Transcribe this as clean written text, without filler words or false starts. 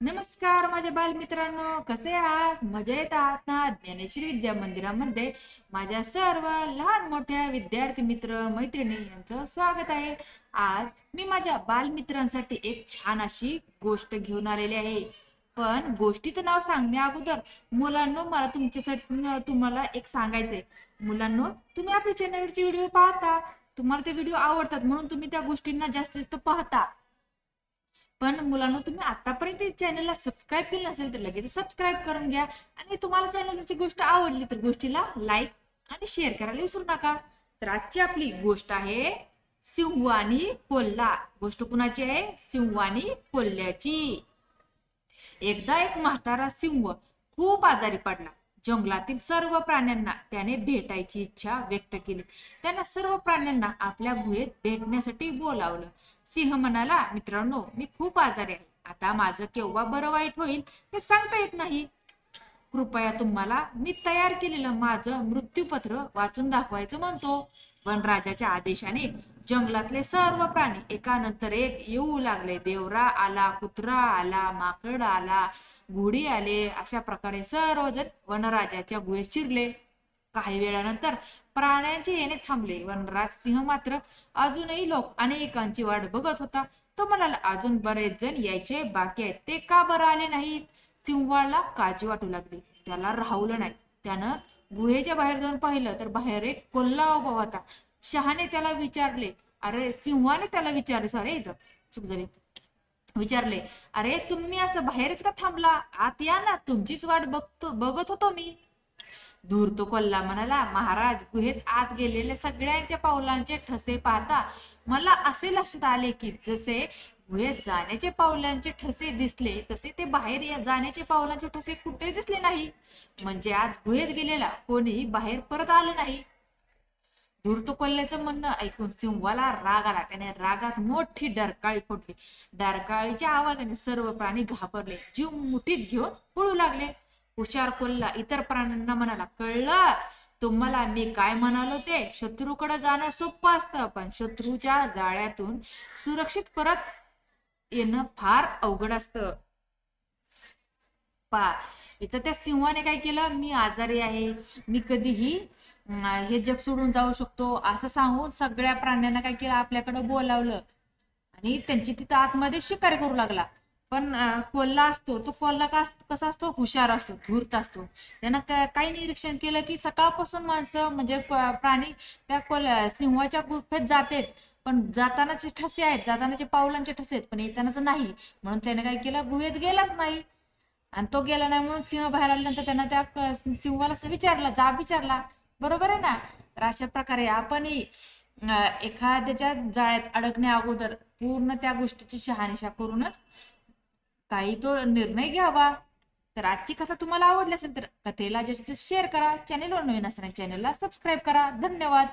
नमस्कार माझ्या बालमित्रांनो, कसे आहात? मजेत आहात ना? ज्ञानेश्वरी विद्या मंदिरामध्ये माझ्या सर्व लहान मोठ्या विद्यार्थी मित्र मैत्रिणी यांचं स्वागत आहे. आज मी माझ्या बालमित्रांसाठी एक छान अशी गोष्ट घेऊन आलेली आहे. पण गोष्टीचं नाव सांगण्या अगोदर मुलांनो, मला तुमच्यासाठी तुम्हाला एक सांगायचंय. मुलांनो, तुम्ही आपल्या चॅनलवरचे व्हिडिओ पाहता, तुम्हाला ते व्हिडिओ आवडतात म्हणून तुम्ही त्या गोष्टींना जास्तीत जास्त पाहता. पण मुलांनो, तुम्ही आतापर्यंत चॅनलला सबस्क्राईब केलं नसेल तर लगेच सबस्क्राईब करून घ्या. आणि तुम्हाला चॅनलची गोष्ट आवडली तर गोष्टीला लाईक आणि शेअर करायला विसरू नका. तर आजची आपली गोष्ट आहे सिंह आणि कोल्हा. गोष्ट कुणाची आहे? सिंह आणि कोल्ह्याची. एकदा एक म्हातारा सिंह खूप आजारी पडला. जंगलातील सर्व प्राण्यांना त्याने भेटायची इच्छा व्यक्त केली. त्याने सर्व प्राण्यांना आपल्या गुहेत भेटण्यासाठी बोलावलं. सिंह म्हणाला, मित्रांनो, मी खूप आजारी आहे. आता माझं केव्हा बरं वाईट होईल हे सांगता येत नाही. कृपया तुम्हाला मी तयार केलेलं माझं मृत्यूपत्र वाचून दाखवायचं म्हणतो. वनराजाच्या आदेशाने जंगलातले सर्व प्राणी एकानंतर एक येऊ लागले. देवरा आला, कुत्रा आला, माकड आला, घोडी आले. अशा प्रकारे सर्वजण वनराजाच्या गुहेत शिरले. काही वेळानंतर प्राण्यांचे येणे थांबले. वनराज सिंह मात्र अजूनही लोक अनेकांची वाट बघत होता. तो म्हणाला, अजून बरेच जण यायचे बाकी आहेत, ते का बरं आले नाहीत? सिंहाला काळजी वाटू लागली. त्याला राहवलं नाही. त्यानं गुहेच्या बाहेर जाऊन पाहिलं तर बाहेर एक कोल्हा उभा होता. शहाने त्याला विचारले, अरे सिंहाने त्याला विचारले, सॉरी इथं चूक झाली, विचारले, अरे तुम्ही असं बाहेरच का थांबला? आत या ना, तुमचीच वाट बघत होतो मी. धूर तो कोल्हा म्हणाला, महाराज, गुहेत आत गेलेल्या सगळ्यांच्या पावलांचे ठसे पाहता मला असे लक्षात आले की जसे गुहेत जाण्याचे पावलांचे ठसे दिसले तसे ते बाहेर जाण्याचे पावलांचे ठसे कुठे दिसले नाही. म्हणजे आज गुहेत गेलेला कोणीही बाहेर परत आलं नाही. धूर्त कोल्ह्याचं म्हणणं ऐकून सिंहाला राग आला. त्याने रागात मोठी डरकाळी फोडली. डरकाळीच्या आवाजाने सर्व प्राणी घाबरले. जीव मुठीत घेऊन पळू लागले. हुशार कोल्हा इतर प्राण्यांना म्हणाला, कळलं तुम्हाला मी काय म्हणालो ते? शत्रूकडे जाणं सोपं असतं, पण शत्रूच्या जाळ्यातून सुरक्षित परत येणं फार अवघड असतं. पा इथं त्या सिंहाने काय केलं, मी आजारी आहे, मी कधीही हे जग सोडून जाऊ शकतो असं सांगून सगळ्या प्राण्यांना काय केलं, आपल्याकडे बोलावलं आणि त्यांची तिथं आतमध्ये शिकार करू लागला. पण कोल्हा असतो, तो कोल्हा कसा असतो? हुशार असतो, धूर्त असतो. त्यानं काही निरीक्षण केलं की सकाळपासून माणसं म्हणजे प्राणी त्या सिंहाच्या गुफेत जातेत, पण जातानाचे ठसे आहेत, जातानाचे पावलांचे ठसे आहेत, पण येतानाच नाही. म्हणून त्याने काय केलं, गुहेत गेलाच नाही. आणि तो गेला नाही म्हणून सिंह बाहेर आल्यानंतर त्यांना त्या सिंहाला विचारला, जाब विचारला. बरोबर आहे ना? तर अशा प्रकारे आपणही एखाद्याच्या जाळ्यात अडकण्या अगोदर पूर्ण त्या गोष्टीची शहानिशा करूनच काही तो निर्णय घ्यावा. तर आजची कथा तुम्हाला आवडली असेल तर कथेला जास्तीत शेअर करा. चॅनेलवर नवीन असताना चॅनेलला सबस्क्राईब करा. धन्यवाद.